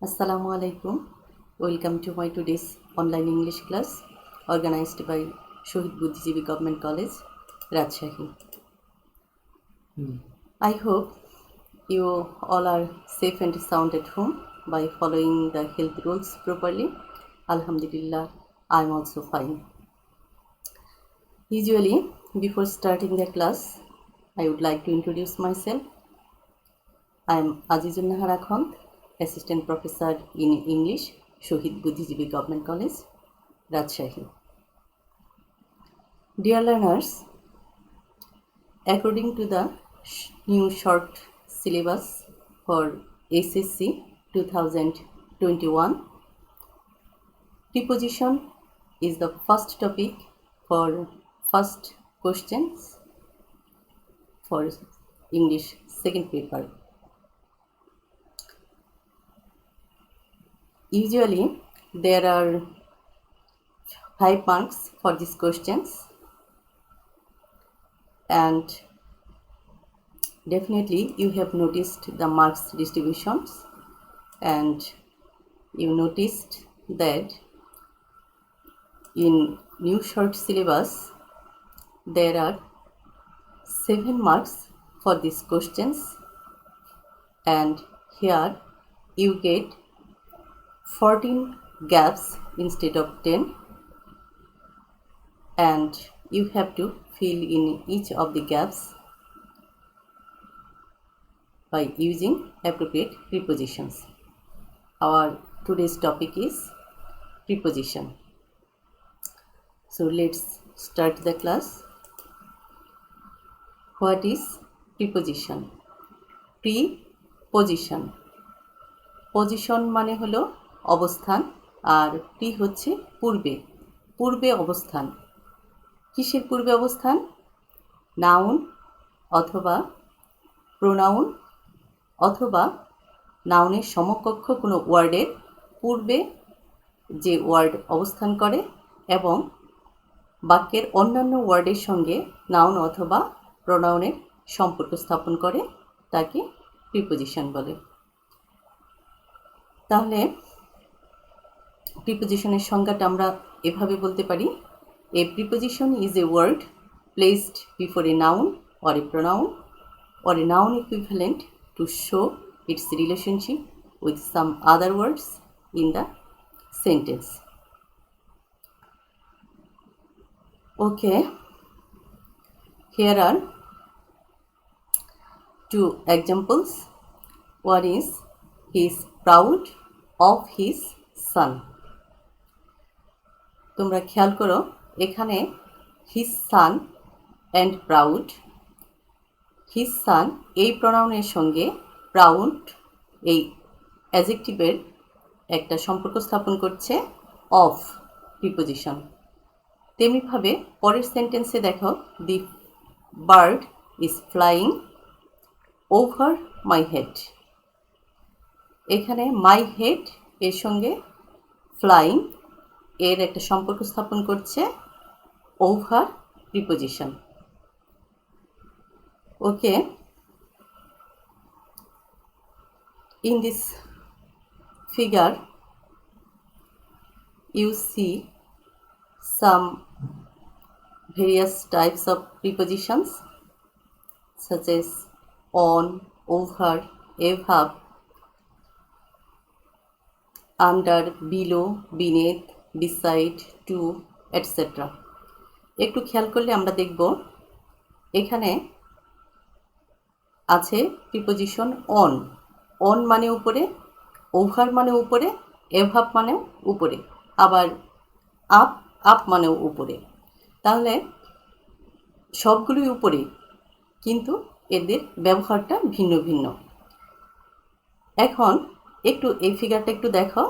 Assalamu alaikum. Welcome to my today's online English class organized by Shohid Buddhijeevi Government College, Rajshahi. I hope you all are safe and sound at home by following the health rules properly. Alhamdulillah, I am also fine. Usually, before starting the class, I would like to introduce myself. I am Azizun Nahar Akhand, Assistant Professor in English, Shohid Buddhijeevi Government College, Rajshahi. Dear learners, according to the new short syllabus for SSC 2021, preposition is the first topic for first questions for English second paper. Usually there are 5 marks for these questions, and definitely you have noticed the marks distributions, and you noticed that in new short syllabus there are 7 marks for these questions, and here you get 14 gaps instead of 10, and you have to fill in each of the gaps by using appropriate prepositions. Our today's topic is preposition. So let's start the class. What is preposition? Preposition. Position মানে হলো অবস্থান, আর pre হচ্ছে পূর্বে, পূর্বে অবস্থান। কিসের পূর্বে অবস্থান? নাউন অথবা প্রোনাউন অথবা নাউনের সমকক্ষ কোনো ওয়ার্ডের পূর্বে যে ওয়ার্ড অবস্থান করে এবং বাক্যের অন্যান্য ওয়ার্ডের সঙ্গে নাউন অথবা প্রোনাউনের সম্পর্ক স্থাপন করে তাকে প্রিপোজিশন বলে। তাহলে প্রিপোজিশনের সংজ্ঞাটা আমরা এভাবে বলতে পারি: a preposition is a word placed before a noun or a pronoun or a noun equivalent to show its relationship with some other words in the sentence. Okay, here are 2 examples. One is, he is proud of his son. তোমরা খেয়াল করো, এখানে his son and proud, his son এই প্রোনাউনের সঙ্গে proud এই অ্যাডজেক্টিভের একটা সম্পর্ক স্থাপন করছে অফ প্রিপোজিশন। তেমনিভাবে পরের সেন্টেন্সে দেখো, the bird is flying over my head. এখানে মাই হেড এর সঙ্গে ফ্লাইং এর একটা সম্পর্ক স্থাপন করছে over preposition. Okay, in this figure you see some various types of prepositions such as on, over, above, under, below, beneath, beside, to, etc. একটু খেয়াল করলে আমরা দেখব এখানে আছে প্রিপোজিশন অন। অন মানে উপরে, ওভার মানে উপরে, এভাব মানেও উপরে, আবার আপ, আপ মানেও উপরে। তাহলে সবগুলোই উপরে, কিন্তু এদের ব্যবহারটা ভিন্ন ভিন্ন। এখন একটু এই ফিগারটা একটু দেখো,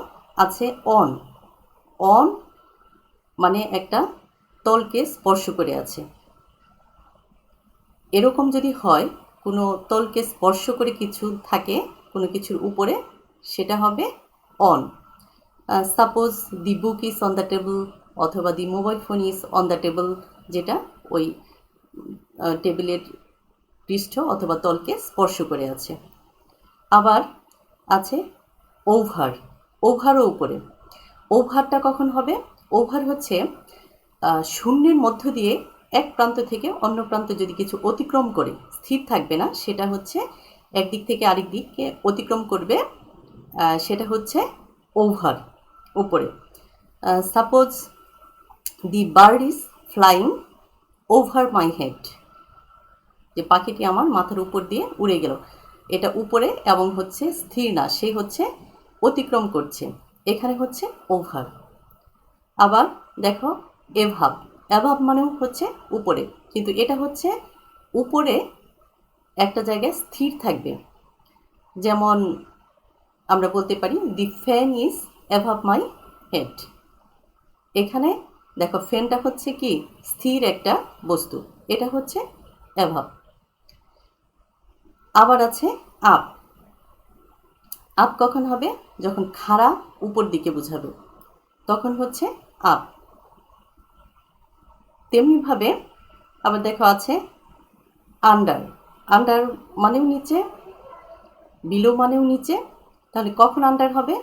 আছে অন। অন মানে একটা তলকে স্পর্শ করে আছে। এরকম যদি হয়, কোনো তলকে স্পর্শ করে কিছু থাকে কোনো কিছুর উপরে, সেটা হবে on. Suppose the book is on the table অথবা the mobile phone is on the table, যেটা ওই টেবিলের পৃষ্ঠ অথবা তলকে স্পর্শ করে আছে। আবার আছে ওভার, ওভারও উপরে। ওভারটা কখন হবে? ওভার হচ্ছে শূন্যের মধ্য দিয়ে এক প্রান্ত থেকে অন্য প্রান্ত যদি কিছু অতিক্রম করে, স্থির থাকবে না, সেটা হচ্ছে একদিক থেকে আরেক দিকে অতিক্রম করবে, সেটা হচ্ছে ওভার, উপরে। Suppose the bird is flying over my head, যে পাখিটি আমার মাথার উপর দিয়ে উড়ে গেল, এটা উপরে এবং হচ্ছে স্থির না, সে হচ্ছে অতিক্রম করছে, এখানে হচ্ছে ওভার। আবার দেখো এভাব, অ্যাভাব মানেও হচ্ছে উপরে, কিন্তু এটা হচ্ছে উপরে একটা জায়গায় স্থির থাকবে। যেমন আমরা বলতে পারি the fan is above my head. এখানে দেখো ফ্যানটা হচ্ছে কি স্থির একটা বস্তু, এটা হচ্ছে অ্যাভাব। আবার আছে আপ, আপ কখন হবে? যখন খাড়া উপর দিকে বোঝাবে, তখন হচ্ছে আপ। তেমনিভাবে আবার দেখো আছে আন্ডার, আন্ডার মানেও নিচে, বিলো মানেও নিচে। তাহলে কখন আন্ডার হবে?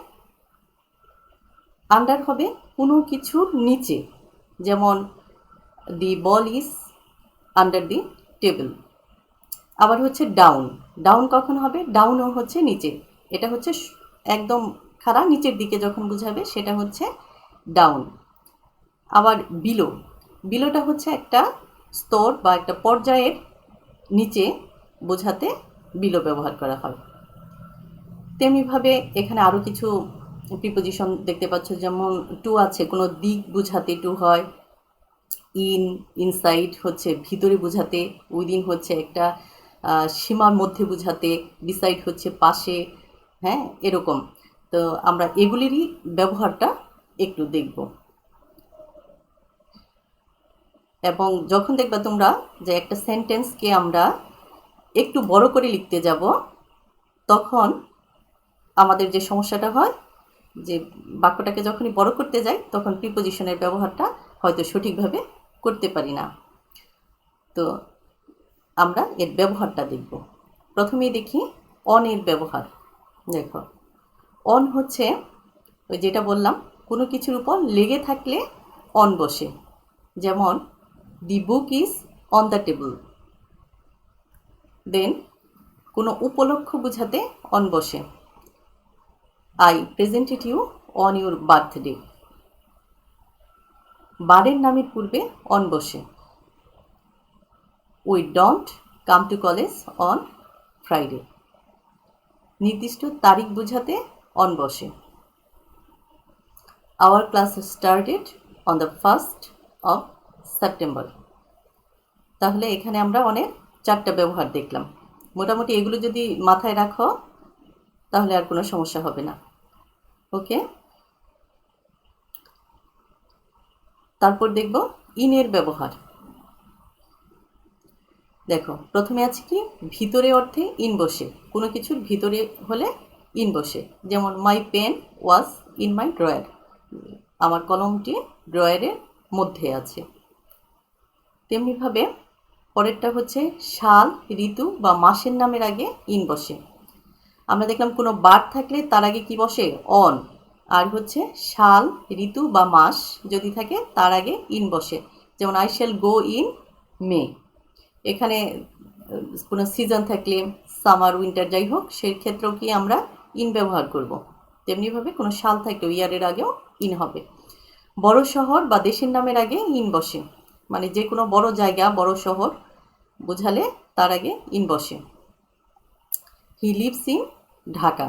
আন্ডার হবে কোনো কিছুর নিচে, যেমন দি বল ইজ আন্ডার দি টেবিল। আবার হচ্ছে ডাউন, ডাউন কখন হবে? ডাউনও হচ্ছে নিচে, এটা হচ্ছে একদম খাড়া নিচের দিকে যখন বোঝাবে সেটা হচ্ছে ডাউন। আবার বিলো, বিলোটা হচ্ছে একটা স্তর বা একটা পর্যায়ের নিচে বোঝাতে বিলো ব্যবহার করা হয়। তেমনিভাবে এখানে আরও কিছু প্রিপোজিশন দেখতে পাচ্ছ, যেমন টু আছে, কোনো দিক বোঝাতে টু হয়, ইন, ইনসাইড হচ্ছে ভিতরে বোঝাতে, উইদিন হচ্ছে একটা সীমার মধ্যে বোঝাতে, বিসাইড হচ্ছে পাশে, হ্যাঁ এরকম। তো আমরা এগুলিরই ব্যবহারটা একটু দেখব। এবং যখন দেখবা তোমরা যে একটা সেন্টেন্সকে আমরা একটু বড় করে লিখতে যাব, তখন আমাদের যে সমস্যাটা হয়, যে বাক্যটাকে যখনই বড় করতে যাই তখন প্রিপোজিশনের ব্যবহারটা হয়তো সঠিকভাবে করতে পারি না। তো আমরা এর ব্যবহারটা দেখব। প্রথমেই দেখি অন এর ব্যবহার। দেখো অন হচ্ছে ওই যেটা বললাম, কোনো কিছুর উপর লেগে থাকলে অন বসে, যেমন the book is on the table. Then কোনো উপলক্ষ বোঝাতে অন বসে, I presented you on your birthday. বারের নামের পূর্বে অন বসে, we don't come to college on Friday. নির্দিষ্ট তারিখ বোঝাতে অন বসে, our class started on the 1st of September। তাহলে এখানে আমরা অনেক 4টা ব্যবহার দেখলাম। মোটামুটি এগুলো যদি মাথায় রাখো তাহলে আর কোনো সমস্যা হবে না। ওকে, তারপর দেখব ইনের ব্যবহার। দেখো প্রথমে আছে কি ভিতরে অর্থে ইন বসে, কোনো কিছুর ভিতরে হলে ইন বসে, যেমন my pen was in my drawer, আমার কলমটি ড্রয়ারের মধ্যে আছে। তেমনিভাবে পরেরটা হচ্ছে সাল, ঋতু বা মাসের নামের আগে ইন বসে। আমরা দেখলাম কোনো বার থাকলে তার আগে কি বসে? অন। আর হচ্ছে সাল, ঋতু বা মাস যদি থাকে তার আগে ইন বসে, যেমন I shall go in May. এখানে কোনো সিজন থাকলে সামার, উইন্টার যাই হোক, সেই ক্ষেত্রেও কি আমরা ইন ব্যবহার করব। তেমনিভাবে কোনো সাল থাকলেও ইয়ারের আগেও ইন হবে। বড় শহর বা দেশের নামের আগে ইন বসে, মানে যে কোনো বড় জায়গা, বড় শহর বোঝালে তার আগে ইন বসে। He lives in Dhaka.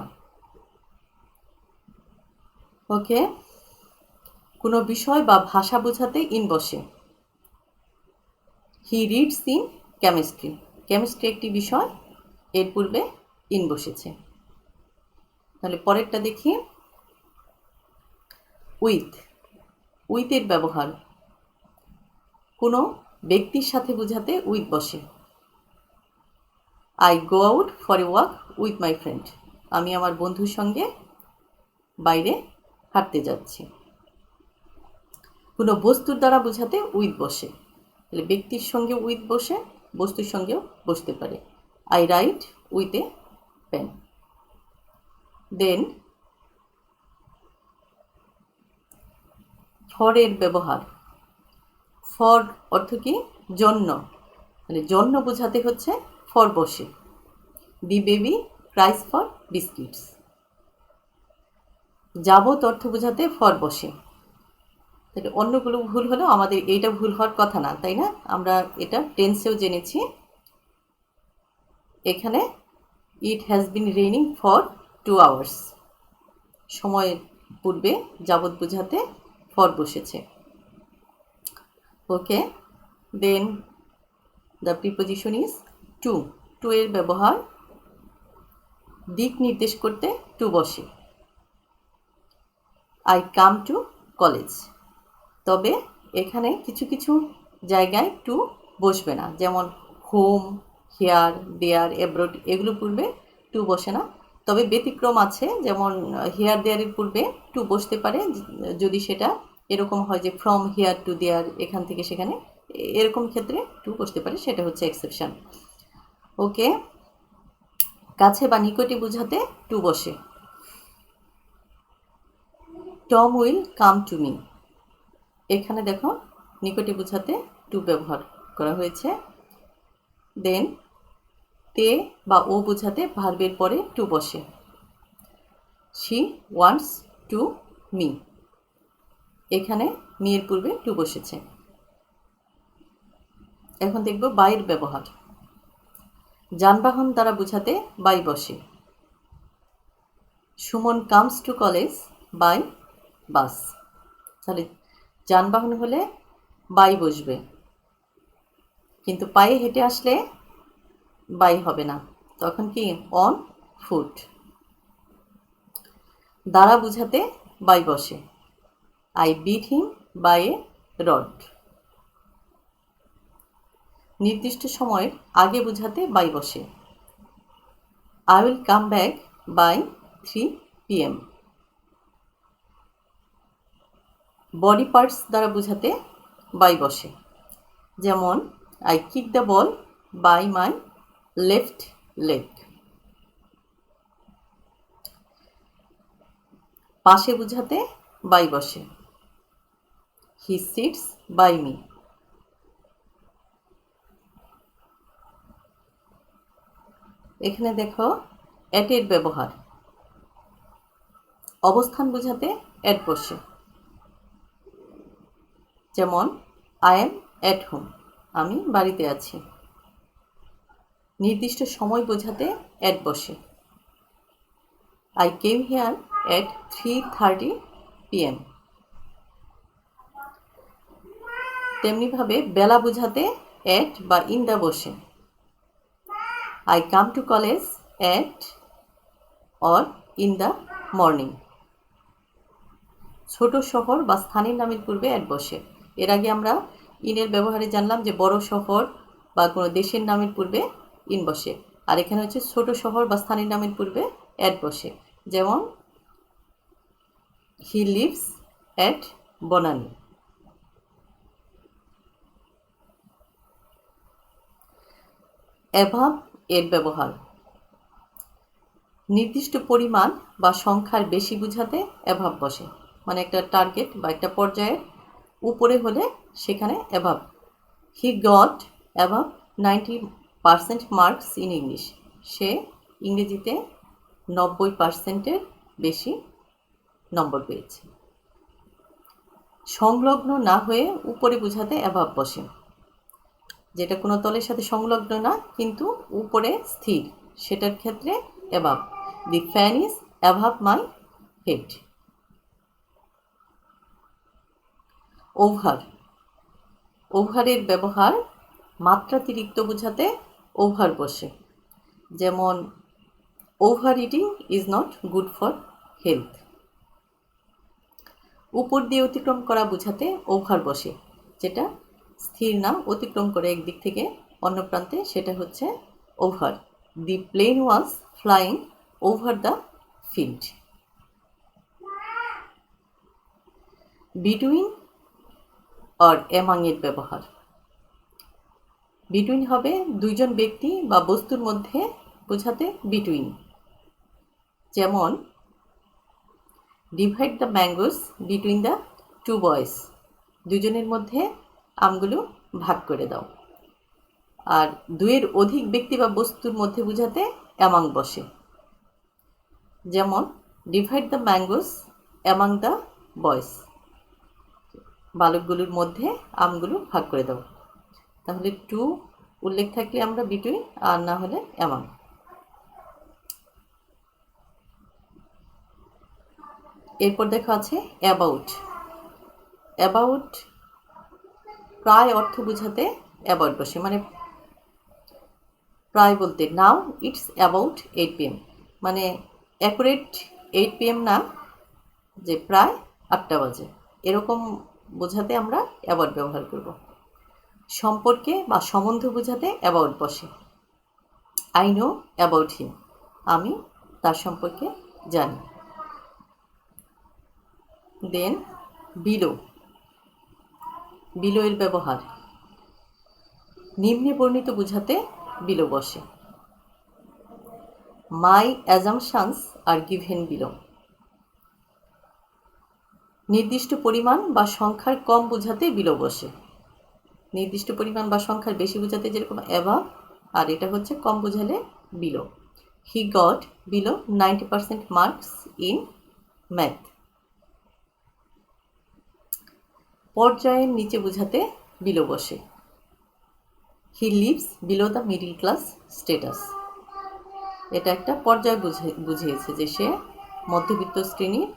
Okay, কোনো বিষয় বা ভাষা বোঝাতে ইন বসে, he reads in chemistry. Chemistry একটি বিষয়, এর পূর্বে ইন বসেছে। তাহলে পরেরটা দেখি উইথ। উইথের ব্যবহার কোনো ব্যক্তির সাথে বোঝাতে উইথ বসে, I go out for a walk with my friend. আমি আমার বন্ধুর সঙ্গে বাইরে হাঁটতে যাচ্ছি। কোনো বস্তুর দ্বারা বোঝাতে উইথ বসে, তাহলে ব্যক্তির সঙ্গে উইথ বসে, বস্তুর সঙ্গেও বসতে পারে, I write with a pen. Then for এর ব্যবহার। ফর অর্থ কি? জন্য, মানে জন্য বোঝাতে হচ্ছে ফর বসে। দি বেবি ক্রাইস ফর বিস্কিটস। যাবত অর্থ বোঝাতে ফর বসে। তাহলে অন্যগুলো ভুল হলেও আমাদের এইটা ভুল হওয়ার কথা না, তাই না? আমরা এটা টেন্সেও জেনেছি। এখানে it has been raining for 2 hours। সময়ের পূর্বে যাবত বোঝাতে ফর বসেছে। Okay, then the preposition is to. To এর ব্যবহার দিক নির্দেশ করতে টু বসে। I come to college. তবে এখানে কিছু কিছু জায়গায় টু বসবে না, যেমন হোম, হিয়ার, দেয়ার, অ্যাব্রড, এগুলো পূর্বে টু বসে না। তবে ব্যতিক্রম আছে, যেমন হিয়ার দেয়ারের পূর্বে টু বসতে পারে যদি সেটা এরকম হয় যে ফ্রম হিয়ার টু দেয়ার, এখান থেকে সেখানে, এরকম ক্ষেত্রে টু বসতে পারে, সেটা হচ্ছে এক্সেপশন। ওকে, কাছে বা নিকটে বোঝাতে টু বসে। Tom will come to me. এখানে দেখো নিকটে বোঝাতে টু ব্যবহার করা হয়েছে। দেন তে বা ও বোঝাতে ভার্বের পরে টু বসে। She wants to me. এখানে মি এর পূর্বে টু বসেছে। এখন দেখব বাইয়ের ব্যবহার। যানবাহন দ্বারা বোঝাতে বাই বসে। Suman comes to college by bus. তাহলে যানবাহন হলে বাই বসবে, কিন্তু পায়ে হেঁটে আসলে বাই হবে না, তখন কি অন ফুট। দ্বারা বোঝাতে বাই বসে। I beat him by a rod. নির্দিষ্ট সময়ের আগে বোঝাতে বাই বসে। I will come back by 3 PM। Body parts দ্বারা বোঝাতে বাই বসে, যেমন I kick the ball by my left leg. পাশে বোঝাতে বাই বসে। He sits by me. এখানে দেখো অ্যাট এর ব্যবহার। অবস্থান বোঝাতে অ্যাট বসে, যেমন আই এম অ্যাট হোম, আমি বাড়িতে আছি। নির্দিষ্ট সময় বোঝাতে অ্যাট বসে। I came here at 3:30 PM। তেমনিভাবে বেলা বোঝাতে অ্যাট বা ইন দ্য বসে। I come to college at or in the morning. ছোট শহর বা স্থানের নামের পূর্বে অ্যাট বসে। এর আগে আমরা ইনের ব্যবহারে জানলাম যে বড় শহর বা কোনো দেশের নামের পূর্বে ইন বসে, আর এখানে হচ্ছে ছোট শহর বা স্থানের নামের পূর্বে অ্যাট বসে, যেমন হি লিভস অ্যাট বনানী। অ্যাভাব এর ব্যবহার। নির্দিষ্ট পরিমাণ বা সংখ্যার বেশি বোঝাতে অ্যাভাব বসে, মানে একটা টার্গেট বা একটা পর্যায়ের উপরে হলে সেখানে above. He got above 90% marks in English. সে ইংরেজিতে 90%-এর বেশি নম্বর পেয়েছে। সংলগ্ন না হয়ে উপরে বোঝাতে অ্যাভাব বসে, যেটা কোনো তলের সাথে সংলগ্ন না কিন্তু উপরে স্থির, সেটার ক্ষেত্রে above. The fan is above my head. Over. ওভারের ব্যবহার মাত্রাতিরিক্ত বোঝাতে ওভার বসে, যেমন overeating is not good for health. উপর দিয়ে অতিক্রম করা বোঝাতে ওভার বসে, যেটা স্থির না, অতিক্রম করে একদিক থেকে অন্য প্রান্তে, সেটা হচ্ছে over. The plane was flying over the field. Between or among এর ব্যবহার। বিটুইন হবে দুইজন ব্যক্তি বা বস্তুর মধ্যে বোঝাতে বিটুইন, যেমন divide the mangoes between the two boys, দুজনের মধ্যে আমগুলো ভাগ করে দাও। আর দুয়ের অধিক ব্যক্তি বা বস্তুর মধ্যে বোঝাতে অ্যামাং বসে, যেমন divide the mangoes among the boys, বালকগুলোর মধ্যে আমগুলো ভাগ করে দাও। তাহলে টু উল্লেখ থাকলে আমরা বিটুইন, আর না হলে অ্যামাং। এরপর দেখা আছে অ্যাবাউট। অ্যাবাউট প্রায় অর্থ বোঝাতে অ্যাবাউট বসে, মানে প্রায় বলতে নাও ইটস অ্যাবাউট 8 PM, মানে অ্যাকুরেট 8 PM না, যে প্রায় 8টা বাজে, এরকম বোঝাতে আমরা অ্যাবাউট ব্যবহার করব। সম্পর্কে বা সম্বন্ধ বোঝাতে অ্যাবাউট বসে। আই নো অ্যাবাউট হিম, আমি তার সম্পর্কে জানি। দেন বিলো, বিলো এর ব্যবহার নিম্নে বর্ণিত বোঝাতে বিলো বসে। মাই অ্যাজাম্পশনস আর গিভেন বিলো, নির্দিষ্ট পরিমাণ বা সংখ্যার কম বোঝাতে বিলো বসে। নির্দিষ্ট পরিমাণ বা সংখ্যার বেশি বোঝাতে যেরকম অ্যাবাভ, আর এটা হচ্ছে কম বোঝালে below. He got below 90% marks in math. পর্যায়ের নিচে বোঝাতে বিলো বসে। He leaves below the middle class status, এটা একটা পর্যায় বুঝিয়েছে যে সে মধ্যবিত্ত শ্রেণীর,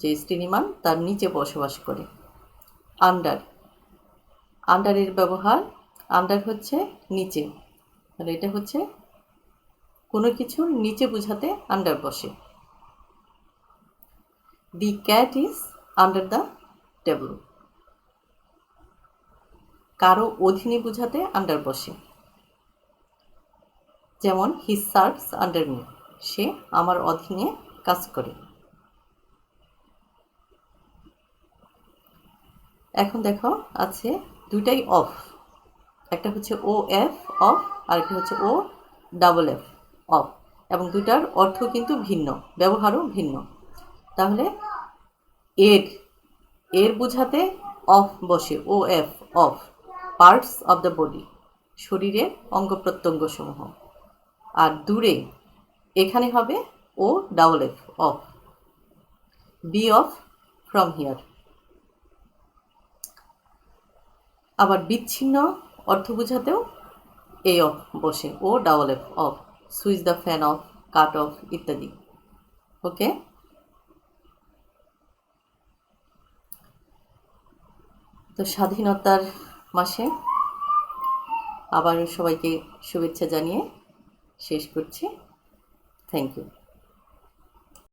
যে শ্রেণীমান তার নিচে বসবাস করে। আন্ডার, আন্ডারের ব্যবহার, আন্ডার হচ্ছে নিচে, আর এটা হচ্ছে কোনো কিছুর নিচে বোঝাতে আন্ডার বসে। The cat is under the table, কারো অধীনে বোঝাতে আন্ডার বসে, যেমন হি সার্ভস আন্ডার মি, সে আমার অধীনে কাজ করে। এখন দেখো আছে দুইটাই অফ, একটা হচ্ছে ও এফ অফ, আর একটা হচ্ছে ও ডাবল এফ অফ, এবং দুটার অর্থ কিন্তু ভিন্ন, ব্যবহারও ভিন্ন। তাহলে এর এর বোঝাতে অফ বসে, O F off, parts of the body, শরীরের অঙ্গ প্রত্যঙ্গ সমূহ। আর দূরে এখানে হবে O double F off, be off from here. আবার বিচ্ছিন্ন অর্থ বোঝাতেও এই অফ বসে, O double F off, switch the fan off, cut off ইত্যাদি। ওকে, তো স্বাধীনতার মাসে আবারও সবাইকে শুভেচ্ছা জানিয়ে শেষ করছি। Thank you.